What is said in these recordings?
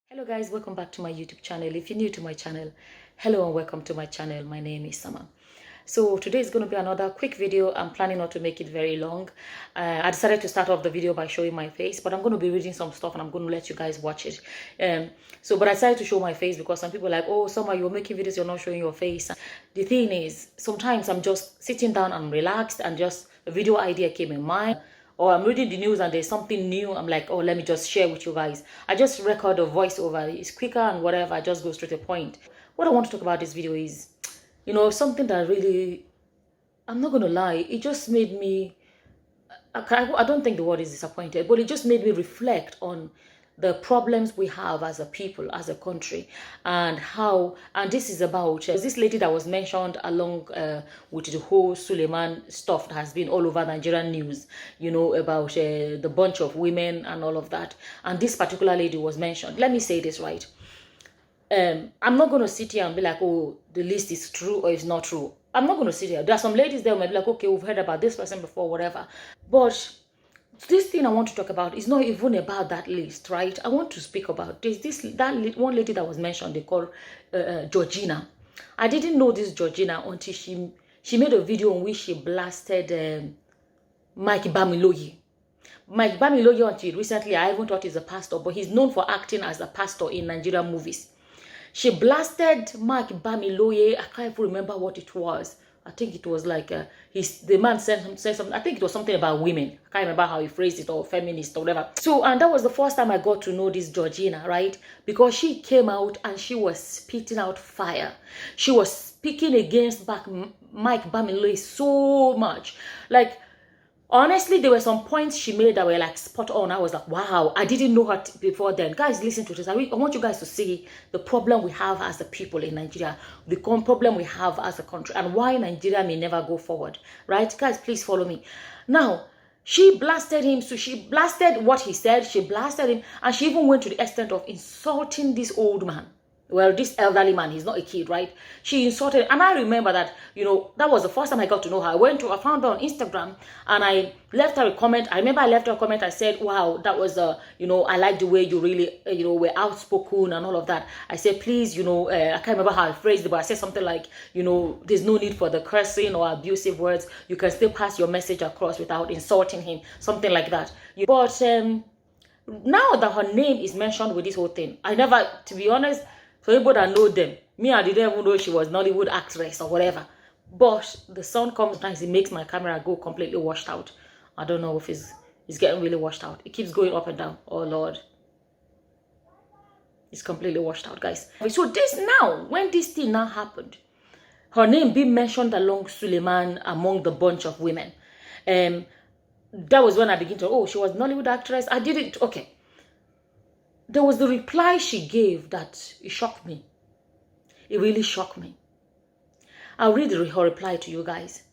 Hello guys, welcome back to my YouTube channel. If you're new to my channel, hello and welcome to my channel. My name is Sulemán. So today is going to be another quick video. I'm planning not to make it very long. I decided to start off the video by showing my face, but I'm going to be reading some stuff and I'm going to let you guys watch it. But I decided to show my face because some people are like, oh, Sulemán, you're making videos, you're not showing your face. The thing is, sometimes I'm just sitting down and relaxed and just a video idea came in mind. Or I'm reading the news and there's something new. I'm like, oh, let me just share with you guys. I just record a voiceover. It's quicker and whatever. I just go straight to the point. What I want to talk about this video is, something that really, I'm not going to lie, it just made me, I don't think the word is disappointed, but it just made me reflect on the problems we have as a people, as a country, and this is about this lady that was mentioned along with the whole Sulemán stuff that has been all over Nigerian news, about the bunch of women and all of that. And this particular lady was mentioned. Let me say this right. I'm not going to sit here and be like, oh, the list is true or it's not true. I'm not going to sit here. There are some ladies there who might be like, okay, we've heard about this person before, whatever. But this thing I want to talk about is not even about that list, right? I want to speak about that one lady that was mentioned. They call Georgina. I didn't know this Georgina until she made a video in which she blasted Mike Bamiloye. Mike Bamiloye, until recently, I even thought he's a pastor, but he's known for acting as a pastor in Nigerian movies. She blasted Mike Bamiloye. I can't even remember what it was. I think it was like the man said something. I think it was something about women. I can't remember how he phrased it, or feminist or whatever. So, and that was the first time I got to know this Georgina, right? Because she came out and she was spitting out fire. She was speaking against Mike Bamiloye so much. Like, honestly, there were some points she made that were like spot on. I was like, wow, I didn't know her before then. Guys, listen to this. I want you guys to see the problem we have as the people in Nigeria, the problem we have as a country, and why Nigeria may never go forward. Right? Guys, please follow me. Now, she blasted him. So she blasted what he said. She blasted him. And she even went to the extent of insulting this old man. Well, this elderly man, he's not a kid, right? She insulted, and I remember that, that was the first time I got to know her. I found her on Instagram, and I left her a comment. I remember I left her a comment. I said, wow, that was, I like the way you really, were outspoken and all of that. I said, please, I can't remember how I phrased it, but I said something like, there's no need for the cursing or abusive words. You can still pass your message across without insulting him, something like that. But now that her name is mentioned with this whole thing, I never, to be honest, for people that know them, me, I didn't even know she was Nollywood actress or whatever. But the sun comes nice, it makes my camera go completely washed out. I don't know if it's getting really washed out. It keeps going up and down. Oh Lord. It's completely washed out, guys. So this now, when this thing now happened, her name being mentioned along Sulemán among the bunch of women. That was when I began to, oh, she was Nollywood actress. I did it, okay. There was the reply she gave that it shocked me. It really shocked me. I'll read her reply to you guys.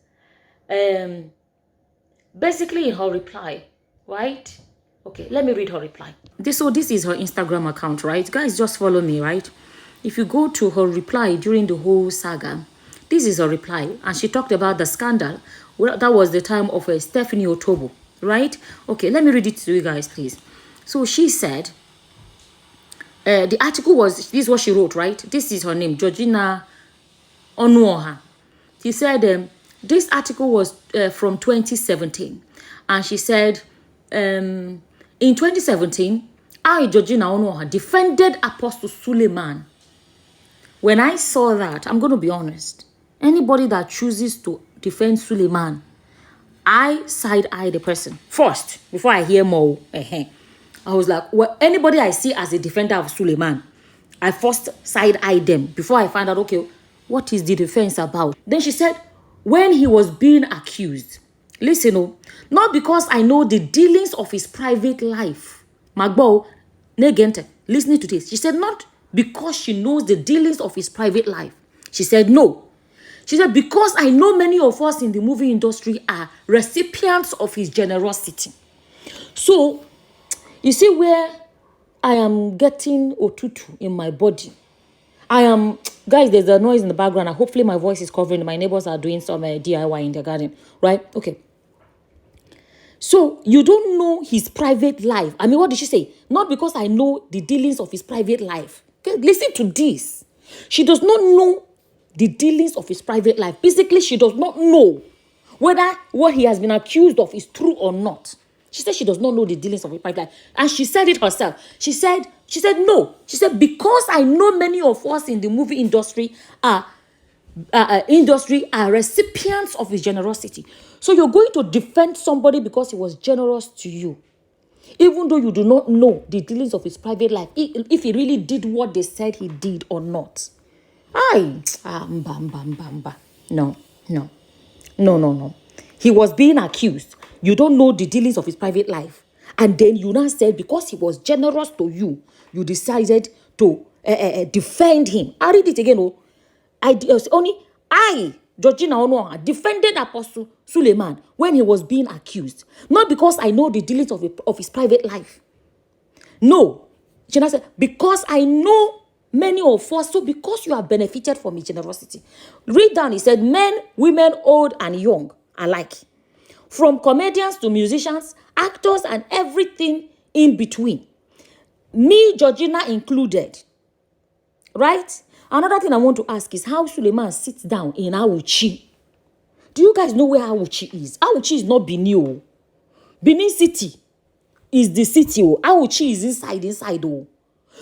Basically, in her reply, right? Okay, let me read her reply. This is her Instagram account, right? Guys, just follow me, right? If you go to her reply during the whole saga, this is her reply. And she talked about the scandal. Well, that was the time of Stephanie Otobo, right? Okay, let me read it to you guys, please. So she said, the article was, this is what she wrote, right? This is her name, Georgina Onuoha. She said, this article was from 2017. And she said, in 2017, I, Georgina Onuoha, defended Apostle Sulemán. When I saw that, I'm going to be honest, anybody that chooses to defend Sulemán, I side-eye the person first, before I hear more. I was like, well, anybody I see as a defender of Sulemán, I first side-eye them before I find out, okay, what is the defense about? Then she said, when he was being accused, listen, not because I know the dealings of his private life. Magbo, negente, listening to this. She said, not because she knows the dealings of his private life. She said, no. She said, because I know many of us in the movie industry are recipients of his generosity. So, you see where I am getting otutu in my body. Guys, there's a noise in the background. Hopefully my voice is covering. My neighbors are doing some DIY in their garden, right? Okay. So you don't know his private life. I mean, what did she say? Not because I know the dealings of his private life. Okay, listen to this. She does not know the dealings of his private life. Basically, she does not know whether what he has been accused of is true or not. She said she does not know the dealings of his private life. And she said it herself. She said no. She said, because I know many of us in the movie industry are recipients of his generosity. So you're going to defend somebody because he was generous to you, even though you do not know the dealings of his private life, if he really did what they said he did or not. No. He was being accused. You don't know the dealings of his private life. And then you now said because he was generous to you, you decided to defend him. I read it again. Georgina Onuoha, defended Apostle Sulemán when he was being accused. Not because I know the dealings of his private life. No. She said, because I know many of us, so because you have benefited from his generosity. Read down, he said, men, women, old and young alike. From comedians to musicians, actors and everything in between. Me, Georgina included. Right? Another thing I want to ask is how Sulemán sits down in Awuchi. Do you guys know where Awuchi is? Awuchi is not Benin. Benin City is the city. Awuchi is inside.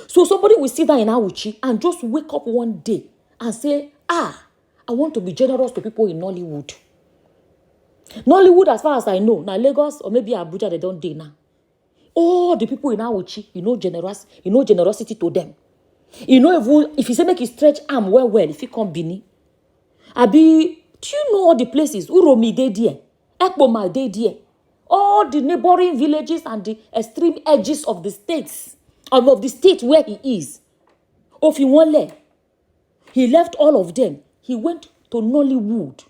So somebody will sit down in Awuchi and just wake up one day and say, I want to be generous to people in Nollywood. Nollywood, as far as I know, now Lagos or maybe Abuja, they don't do now. All the people in Awuchi, generosity to them. If you say make you stretch arm well, if you come Bini. Abi, do you know all the places? Uromi dey there, Ekpoma dey there. All the neighboring villages and the extreme edges of the states, of the state where he is. Ofinwole, he left all of them. He went to Nollywood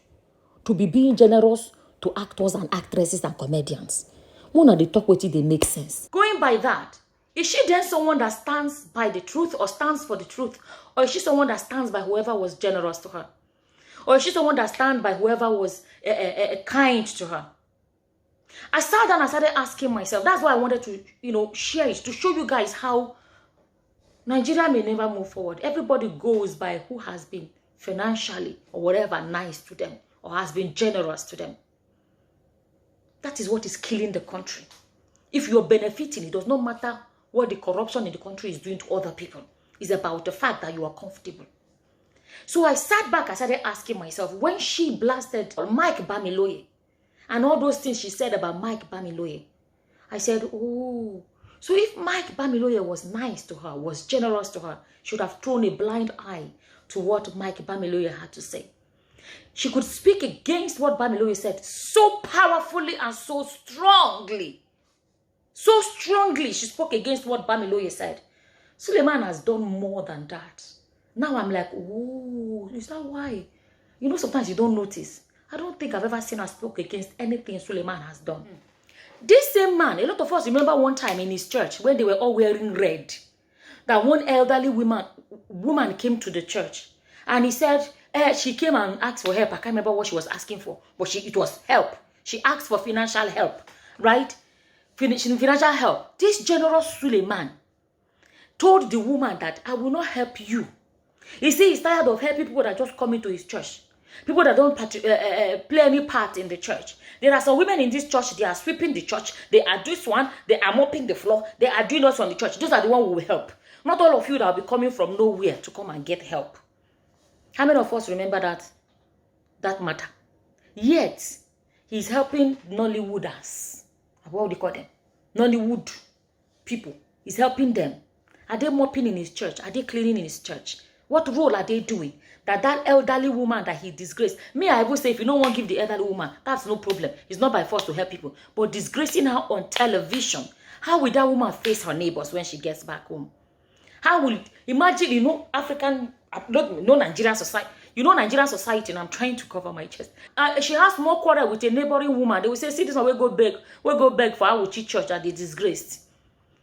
to be being generous to actors and actresses and comedians. One of the talk with it, they make sense. Going by that, is she then someone that stands by the truth or stands for the truth? Or is she someone that stands by whoever was generous to her? Or is she someone that stands by whoever was kind to her? I sat down and started asking myself. That's why I wanted to, share it, to show you guys how Nigeria may never move forward. Everybody goes by who has been financially or whatever nice to them or has been generous to them. That is what is killing the country. If you're benefiting, it does not matter what the corruption in the country is doing to other people. It's about the fact that you are comfortable. So I sat back, I started asking myself, when she blasted Mike Bamiloye and all those things she said about Mike Bamiloye, I said, oh, so if Mike Bamiloye was nice to her, was generous to her, she would have thrown a blind eye to what Mike Bamiloye had to say. She could speak against what Bamiloye said so powerfully and so strongly. So strongly she spoke against what Bamiloye said. Sulemán has done more than that. Now I'm like, oh, is that why? Sometimes you don't notice. I don't think I've ever seen her speak against anything Sulemán has done. This same man, a lot of us remember one time in his church when they were all wearing red, that one elderly woman came to the church and he said, she came and asked for help. I can't remember what she was asking for, but it was help. She asked for financial help, right? Financial help. This generous Sulemán told the woman that I will not help you. You see, he's tired of helping people that just come into his church. People that don't play any part in the church. There are some women in this church, they are sweeping the church. They are this one, they are mopping the floor. They are doing us on the church. Those are the ones who will help. Not all of you that will be coming from nowhere to come and get help. How many of us remember that matter? Yet, he's helping Nollywooders. What would you call them? Nollywood people. He's helping them. Are they mopping in his church? Are they cleaning in his church? What role are they doing? That elderly woman that he disgraced. Me, I will say, if you don't want to give the elderly woman, that's no problem. It's not by force to help people. But disgracing her on television, how will that woman face her neighbors when she gets back home? How will, imagine, Nigerian society. Nigerian society, and I'm trying to cover my chest. She has more quarrel with a neighboring woman. They will say, see, this one will go beg for Awuchi church that they disgraced.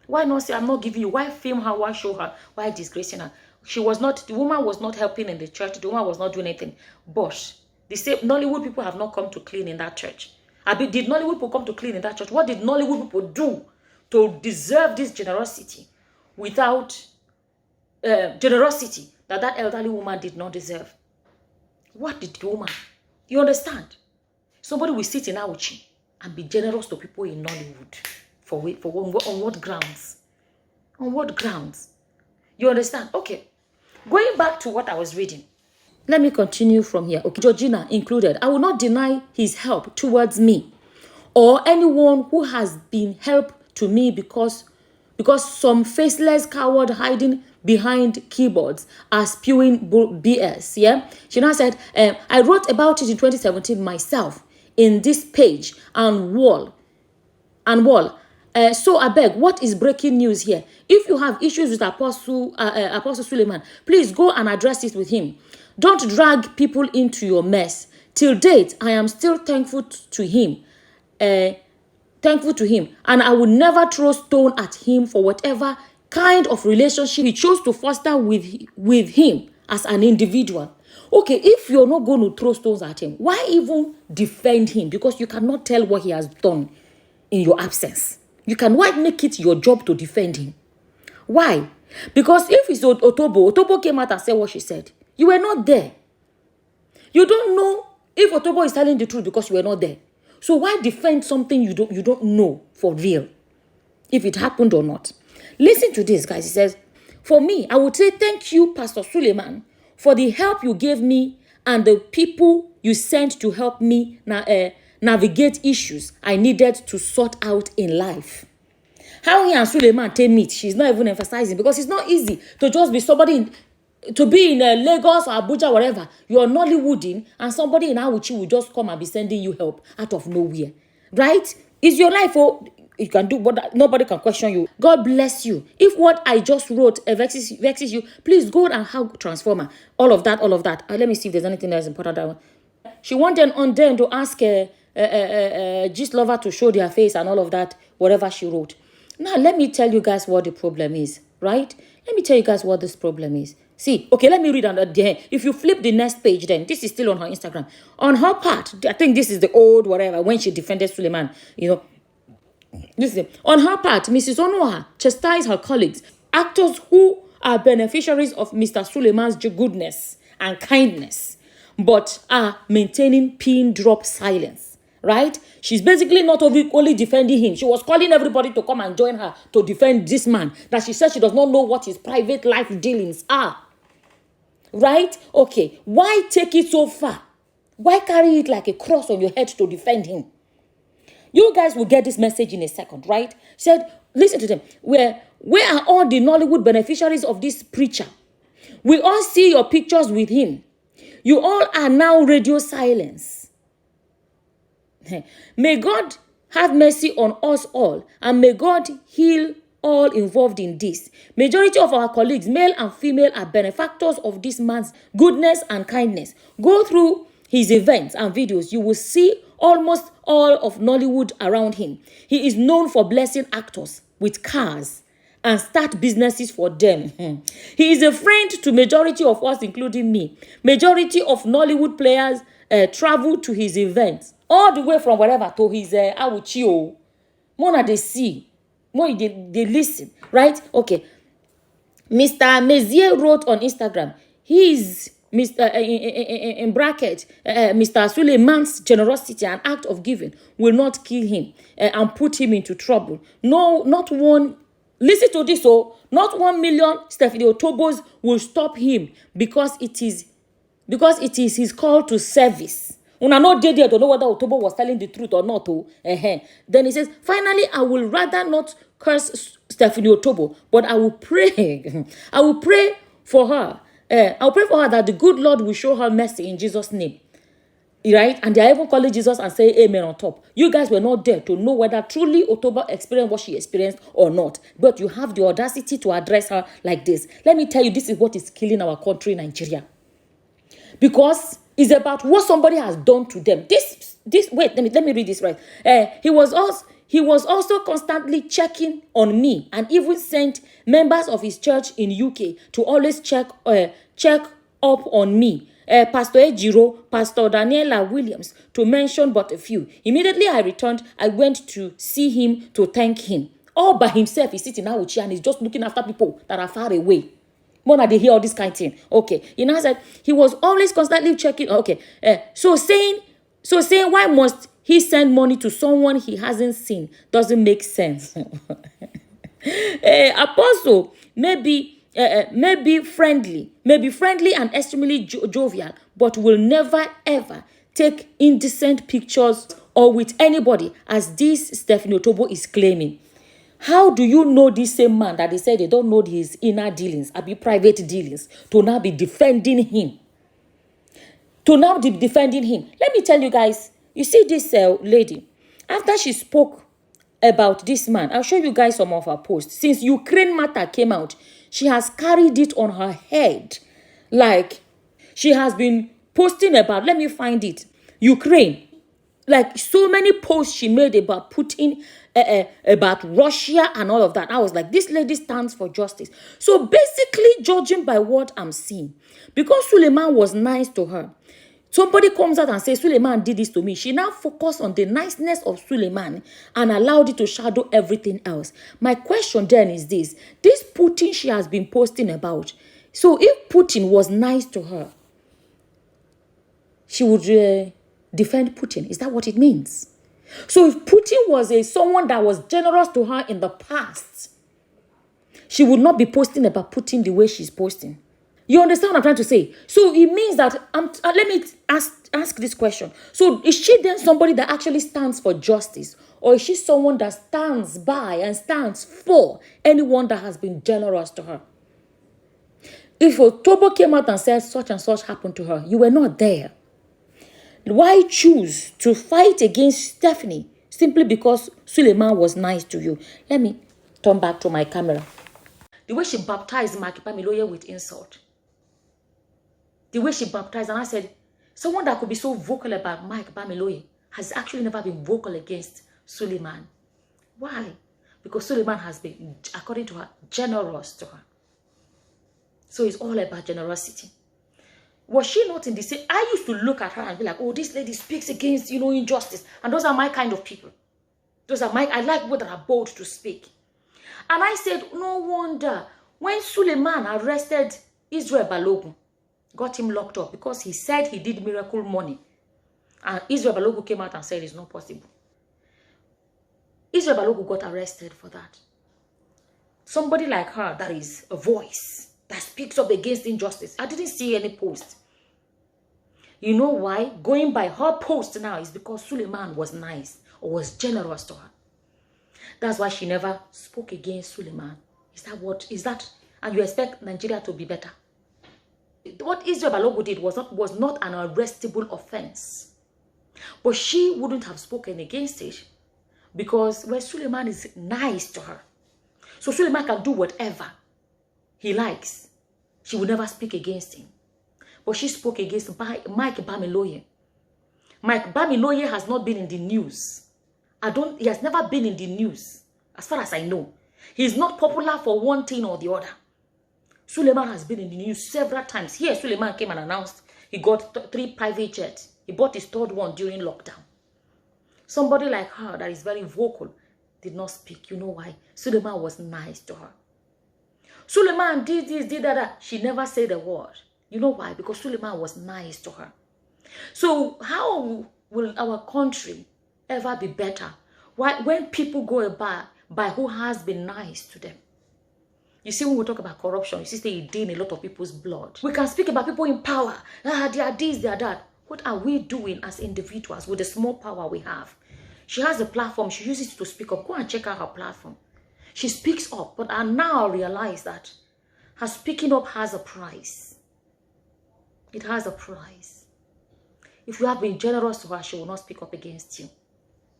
Why not say, I'm not giving you? Why film her? Why show her? Why disgracing her? The woman was not helping in the church. The woman was not doing anything. But the same Nollywood people have not come to clean in that church. Did Nollywood people come to clean in that church? What did Nollywood people do to deserve this generosity without generosity that elderly woman did not deserve? What did the woman? You understand? Somebody will sit in Auchi and be generous to people in Nollywood. On what grounds? On what grounds? You understand? Okay. Going back to what I was reading. Let me continue from here. Okay, Georgina included. I will not deny his help towards me or anyone who has been help to me because some faceless coward hiding behind keyboards are spewing BS. Yeah, she now said, I wrote about it in 2017 myself in this page and wall. So I beg, what is breaking news here? If you have issues with Apostle Sulemán, please go and address it with him. Don't drag people into your mess. Till date, I am still thankful to him. And I will never throw stone at him for whatever kind of relationship he chose to foster with him as an individual. Okay, if you're not going to throw stones at him, why even defend him? Because you cannot tell what he has done in your absence. Why make it your job to defend him? Why? Because if it's Otobo came out and said what she said. You were not there. You don't know if Otobo is telling the truth because you were not there. So why defend something you don't know for real, if it happened or not? Listen to this, guys. He says, for me, I would say thank you, Pastor Sulemán, for the help you gave me and the people you sent to help me navigate issues I needed to sort out in life. How he and Sulemán take meet, she's not even emphasizing, because it's not easy to just be somebody to be in Lagos or Abuja, wherever. You're Nollywooding and somebody in Auchi will just come and be sending you help out of nowhere. Right? It's your life. Oh, you can do what, nobody can question you. God bless you. If what I just wrote vexes you, please go and hug Transformer. All of that. Let me see if there's anything else important. She wanted on them to ask Gist Lover to show their face and all of that, whatever she wrote. Now, let me tell you guys what the problem is, right? Let me tell you guys what this problem is. See, okay, let me read under there. If you flip the next page, then this is still on her Instagram. On her part, I think this is the old whatever, when she defended Sulemán, Listen, on her part, Mrs. Onuoha chastised her colleagues, actors who are beneficiaries of Mr. Sulemán's goodness and kindness, but are maintaining pin drop silence. Right? She's basically not only defending him. She was calling everybody to come and join her to defend this man that she said she does not know what his private life dealings are. Right? Okay. Why take it so far? Why carry it like a cross on your head to defend him? You guys will get this message in a second, right? She said, listen to them. Where are all the Nollywood beneficiaries of this preacher? We all see your pictures with him. You all are now radio silence. May God have mercy on us all, and may God heal all involved in this. Majority of our colleagues, male and female, are benefactors of this man's goodness and kindness. Go through his events and videos. You will see almost all of Nollywood around him. He is known for blessing actors with cars and start businesses for them. He is a friend to majority of us, including me. Majority of Nollywood players travel to his events, all the way from wherever to his Auchio. Mona they see, more they listen, right? Okay. Mr. Mezier wrote on Instagram, he Mr. In bracket, Mr. Sulemán's generosity and act of giving will not kill him and put him into trouble. No, not one. Listen to this, oh, not 1 million Stephanie Otobos will stop him because it is his call to service. Una no dey there to know whether Otobo was telling the truth or not. Then he says, finally, I will rather not curse Stephanie Otobo, but I will pray. I will pray for her. I'll pray for her that the good Lord will show her mercy in Jesus' name. Right? And they are even calling Jesus and say amen on top. You guys were not there to know whether truly Otobo experienced what she experienced or not. But you have the audacity to address her like this. Let me tell you, this is what is killing our country, Nigeria. Because it's about what somebody has done to them. Wait, let me read this right. He was also constantly checking on me and even sent members of his church in UK to always check up on me. Pastor Ejiro, Pastor Daniela Williams, to mention but a few. Immediately I returned, I went to see him to thank him. All by himself, he's sitting now with you and he's just looking after people that are far away. When they hear all this kind of thing. Okay. He now said he was always constantly checking. Okay. So saying, why must he send money to someone he hasn't seen? Doesn't make sense. Apostle, maybe friendly and extremely jovial, but will never ever take indecent pictures or with anybody, as this Stephanie Otobo is claiming. How do you know this same man that they said they don't know his inner dealings, be private dealings, to now be defending him? Let me tell you guys, you see this lady, after she spoke about this man, I'll show you guys some of her posts. Since Ukraine matter came out, she has carried it on her head. Like, she has been posting about, let me find it, Ukraine. Like, so many posts she made about Putin, about Russia and all of that. I was like, this lady stands for justice. So basically, judging by what I'm seeing, because Sulemán was nice to her, somebody comes out and says, Sulemán did this to me. She now focused on the niceness of Sulemán and allowed it to shadow everything else. My question then is this Putin she has been posting about. So if Putin was nice to her, she would defend Putin. Is that what it means? So if Putin was someone that was generous to her in the past, she would not be posting about Putin the way she's posting. You understand what I'm trying to say? So it means that, let me ask this question. So is she then somebody that actually stands for justice? Or is she someone that stands by and stands for anyone that has been generous to her? If Otobo came out and said such and such happened to her, you were not there. Why choose to fight against Stephanie simply because Sulemán was nice to you? Let me turn back to my camera. The way she baptized Mike Bamiloye with insult. The way she baptized, and I said, someone that could be so vocal about Mike Bamiloye has actually never been vocal against Sulemán. Why? Because Sulemán has been, according to her, generous to her. So it's all about generosity. Was she not in the same? I used to look at her and be like, oh, this lady speaks against, injustice. And those are my kind of people. I like people that are bold to speak. And I said, no wonder, when Sulemán arrested Israel Balogun, got him locked up because he said he did miracle money. And Israel Balogun came out and said it's not possible. Israel Balogun got arrested for that. Somebody like her that is a voice that speaks up against injustice. I didn't see any post. You know why? Going by her post now is because Sulemán was nice or was generous to her. That's why she never spoke against Sulemán. Is that? And you expect Nigeria to be better? What Israel Balogun did was not an arrestable offense. But she wouldn't have spoken against it because Sulemán is nice to her. So Sulemán can do whatever he likes. She would never speak against him. But she spoke against Mike Bamiloye. Mike Bamiloye has not been in the news. He has never been in the news, as far as I know. He's not popular for one thing or the other. Sulemán has been in the news several times. Here, Sulemán came and announced he got 3 private jets. He bought his 3rd one during lockdown. Somebody like her that is very vocal did not speak. You know why? Sulemán was nice to her. Sulemán did this, did that. She never said a word. You know why? Because Sulemán was nice to her. So how will our country ever be better when people go by who has been nice to them? You see, when we talk about corruption, you see they drain a lot of people's blood. We can speak about people in power. They are this, they are that. What are we doing as individuals with the small power we have? She has a platform. She uses it to speak up. Go and check out her platform. She speaks up. But I now realize that her speaking up has a price. It has a price. If you have been generous to her, she will not speak up against you.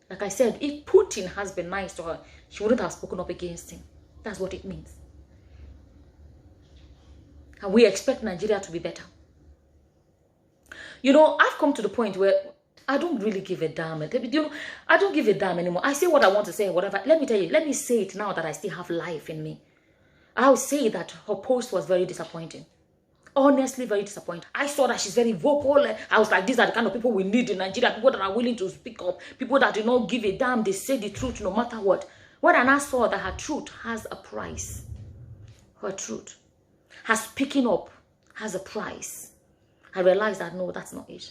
Like I said, if Putin has been nice to her, she wouldn't have spoken up against him. That's what it means. And we expect Nigeria to be better. I've come to the point where I don't really give a damn. I don't give a damn anymore. I say what I want to say, whatever. Let me tell you, let me say it now that I still have life in me. I'll say that her post was very disappointing. Honestly, very disappointed. I saw that she's very vocal. I was like, these are the kind of people we need in Nigeria. People that are willing to speak up. People that do not give a damn. They say the truth no matter what. When I saw that her truth has a price. Her truth. Her speaking up has a price. I realized that, no, that's not it.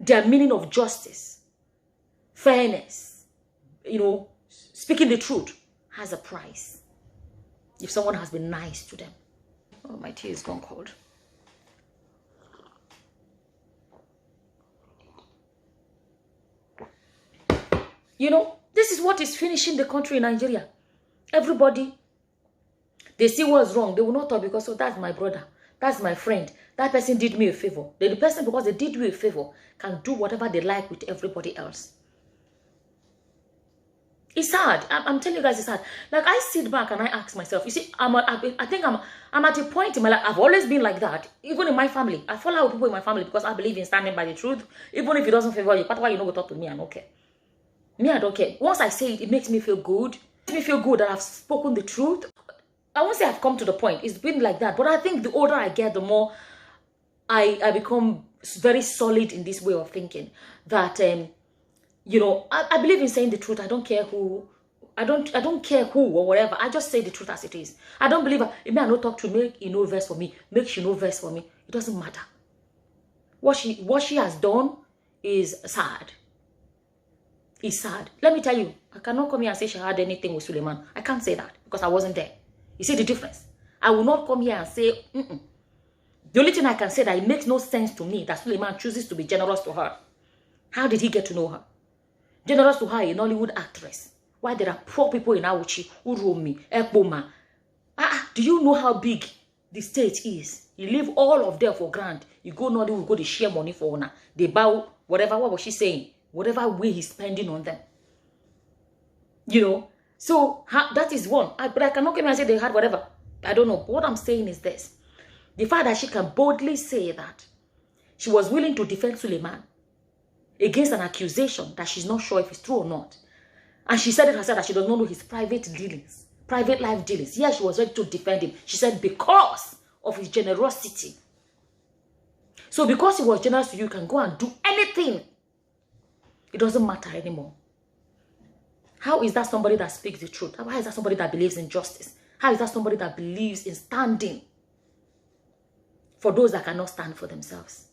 Their meaning of justice, fairness, speaking the truth has a price. If someone has been nice to them. Oh, my tea is gone cold. This is what is finishing the country in Nigeria. Everybody, they see what's wrong. They will not talk because, that's my brother. That's my friend. That person did me a favor. The person, because they did you a favor, can do whatever they like with everybody else. It's sad. I'm telling you guys, it's sad. Like, I sit back and I ask myself, you see, I think I'm at a point in my life. I've always been like that. Even in my family. I follow people in my family because I believe in standing by the truth. Even if it doesn't favor you, but why you don't go talk to me, I don't care. Me, I don't care. Once I say it, it makes me feel good. It makes me feel good that I've spoken the truth. I won't say I've come to the point. It's been like that. But I think the older I get, the more I become very solid in this way of thinking. That, I believe in saying the truth. I don't care who. I don't care who or whatever. I just say the truth as it is. I don't believe it may not talk to me, verse for me. Make she no verse for me. It doesn't matter. What she has done is sad. It's sad. Let me tell you, I cannot come here and say she had anything with Sulemán. I can't say that because I wasn't there. You see the difference? I will not come here and say, The only thing I can say that it makes no sense to me that Sulemán chooses to be generous to her. How did he get to know her? Generous to her, a Nollywood actress. Why there are poor people in Awuchi, Uromi, Ekboma. Do you know how big the state is? You leave all of them for grant. You go Nollywood, go to share money for honor. They bow, whatever, what was she saying? Whatever way he's spending on them. So that is one. But I cannot come and say they had whatever. I don't know. But what I'm saying is this. The fact that she can boldly say that she was willing to defend Sulemán against an accusation that she's not sure if it's true or not. And she said it herself that she does not know his private dealings, private life dealings. Yes, she was ready to defend him. She said because of his generosity. So because he was generous to you, you can go and do anything. It doesn't matter anymore. How is that somebody that speaks the truth? How is that somebody that believes in justice? How is that somebody that believes in standing for those that cannot stand for themselves?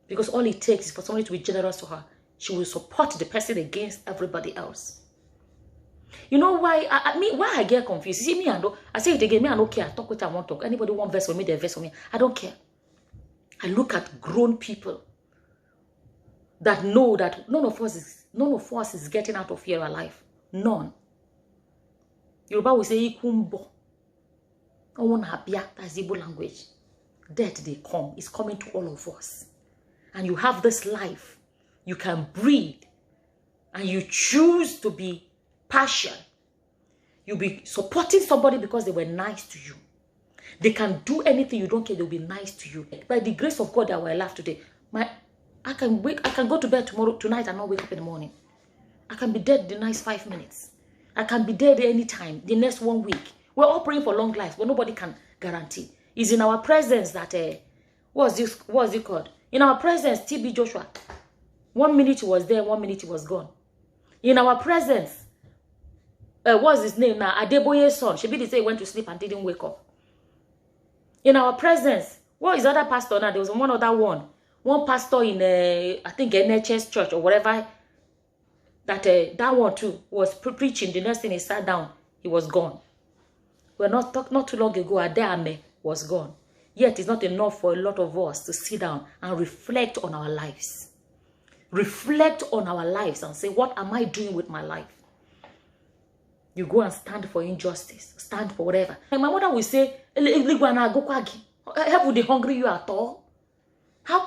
Because all it takes is for somebody to be generous to her. She will support the person against everybody else. You know why? Why I get confused? You see me, I say it again, me, I don't care. I talk what I want to talk. Anybody want verse for me, they verse for me. I don't care. I look at grown people that know that none of us is getting out of here alive. None. Yoruba will say ikumbo. That's Igbo language. Death they come. It's coming to all of us. And you have this life. You can breathe. And you choose to be partial. You'll be supporting somebody because they were nice to you. They can do anything you don't care. They'll be nice to you. By the grace of God that we're alive today, I can go to bed tonight and not wake up in the morning. I can be dead the next 5 minutes. I can be dead anytime, the next 1 week. We're all praying for long life, but nobody can guarantee. It's in our presence that, what's it called? In our presence, TB Joshua, 1 minute he was there, 1 minute he was gone. In our presence, what's his name now? Adeboye's son. She did say he went to sleep and didn't wake up. In our presence, what is the other pastor now? There was one other one. One pastor in, I think, NHS church or whatever, that one too was preaching. The next thing he sat down, he was gone. We're not too long ago, Adeame was gone. Yet it's not enough for a lot of us to sit down and reflect on our lives. Reflect on our lives and say, what am I doing with my life? You go and stand for injustice, stand for whatever. And my mother will say, help with the hungry you at all. How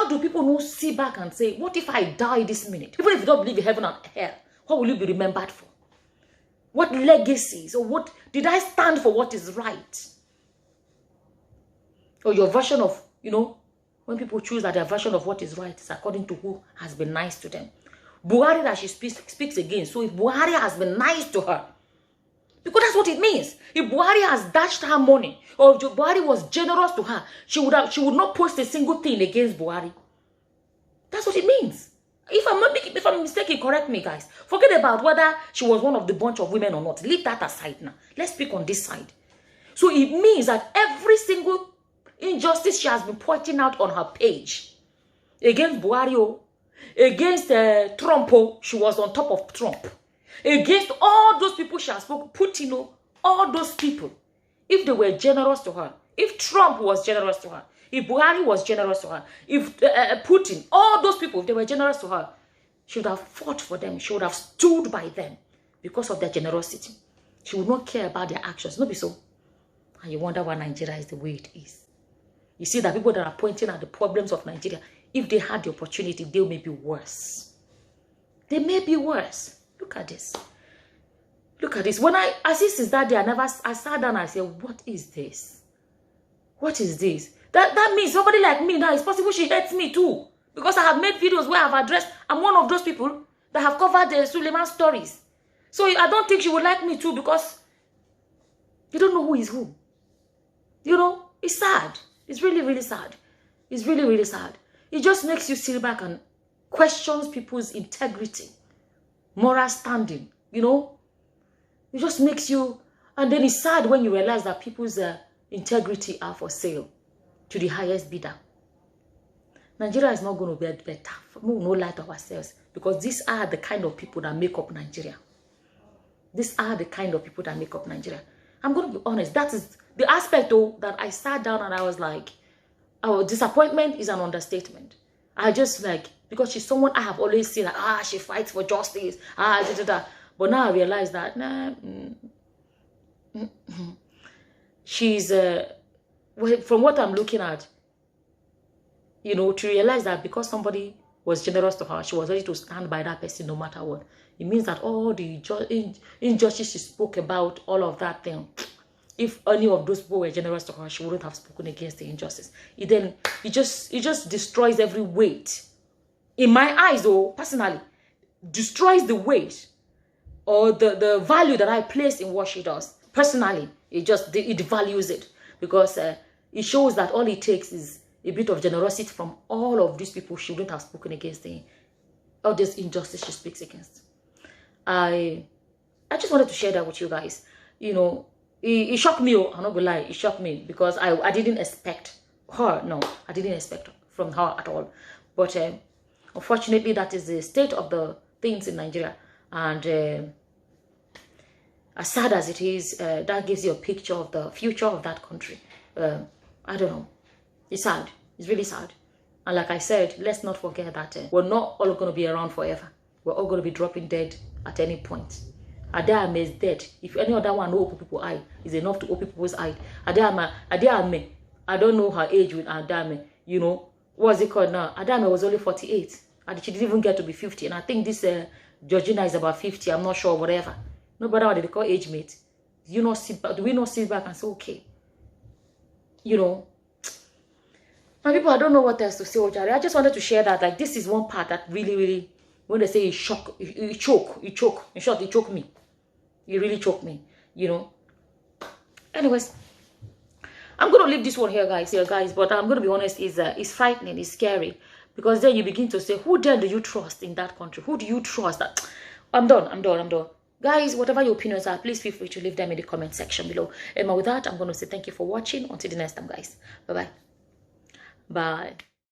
do people not sit back and say, what if I die this minute? Even if you don't believe in heaven and hell, what will you be remembered for? What legacies or what did I stand for what is right? Or your version of, when people choose that their version of what is right is according to who has been nice to them. Buhari that she speaks again. So if Buhari has been nice to her, Because that's what it means. If Buhari has dashed her money, or if Buhari was generous to her, she would not post a single thing against Buhari. That's what it means. If I'm mistaken, correct me, guys. Forget about whether she was one of the bunch of women or not. Leave that aside now. Let's speak on this side. So it means that every single injustice she has been pointing out on her page against Buhari, against Trump, she was on top of Trump. Against all those people she has spoken, Putin, all those people, if they were generous to her, if Trump was generous to her, if Buhari was generous to her, if Putin, all those people, if they were generous to her, she would have fought for them. She would have stood by them because of their generosity. She would not care about their actions. Not be so. And you wonder why Nigeria is the way it is. You see that people that are pointing at the problems of Nigeria, if they had the opportunity, they may be worse. They may be worse. Look at this. Look at this. When I since that day, I sat down and I said, what is this? What is this? That means somebody like me now, it's possible she hates me too. Because I have made videos where I've addressed, I'm one of those people that have covered the Sulemán stories. So I don't think she would like me too, because you don't know who is who. You know, it's sad. It's really, really sad. It's really, really sad. It just makes you sit back and questions people's integrity, moral standing, you know. It just makes you, and then it's sad when you realize that people's integrity are for sale to the highest bidder. Nigeria is not going to be better. We will not lie to ourselves, because these are the kind of people that make up Nigeria. These are the kind of people that make up Nigeria. I'm going to be honest. That is the aspect, though, that I sat down and I was like, our disappointment is an understatement. I just like, because she's someone I have always seen, like, she fights for justice, But now I realize that, she's, from what I'm looking at, you know, to realize that because somebody was generous to her, she was ready to stand by that person no matter what. It means that all the injustice she spoke about, all of that thing, if any of those people were generous to her, she wouldn't have spoken against the injustice. It just destroys every weight. In my eyes, though, personally, destroys the weight or the value that I place in what she does. Personally, it values it, because it shows that all it takes is a bit of generosity from all of these people she wouldn't have spoken against all this injustice she speaks against. I just wanted to share that with you guys. You know, it shocked me. I'm not gonna lie, it shocked me, because I didn't expect her. No, I didn't expect from her at all. But unfortunately, that is the state of the things in Nigeria. And as sad as it is, that gives you a picture of the future of that country. I don't know. It's sad. It's really sad. And like I said, let's not forget that we're not all going to be around forever. We're all going to be dropping dead at any point. Adame is dead. If any other one open people's eye is enough to open people's eye. Adame, I don't know her age with Adame. You know, what's it called now? Adame was only 48. And she didn't even get to be 50. And I think this Georgina is about 50. I'm not sure, whatever. No matter what they call age mate. Do we not sit back and say, okay, you know, my people, I don't know what else to say, Ojari. I just wanted to share that, like, this is one part that really, really, when they say it choke. In short, it choked me. It really choked me, you know. Anyways, I'm going to leave this one here, guys, but I'm going to be honest, it's frightening, it's scary, because then you begin to say, who then do you trust in that country? Who do you trust? I'm done. Guys, whatever your opinions are, please feel free to leave them in the comment section below. And with that, I'm going to say thank you for watching. Until the next time, guys. Bye-bye. Bye.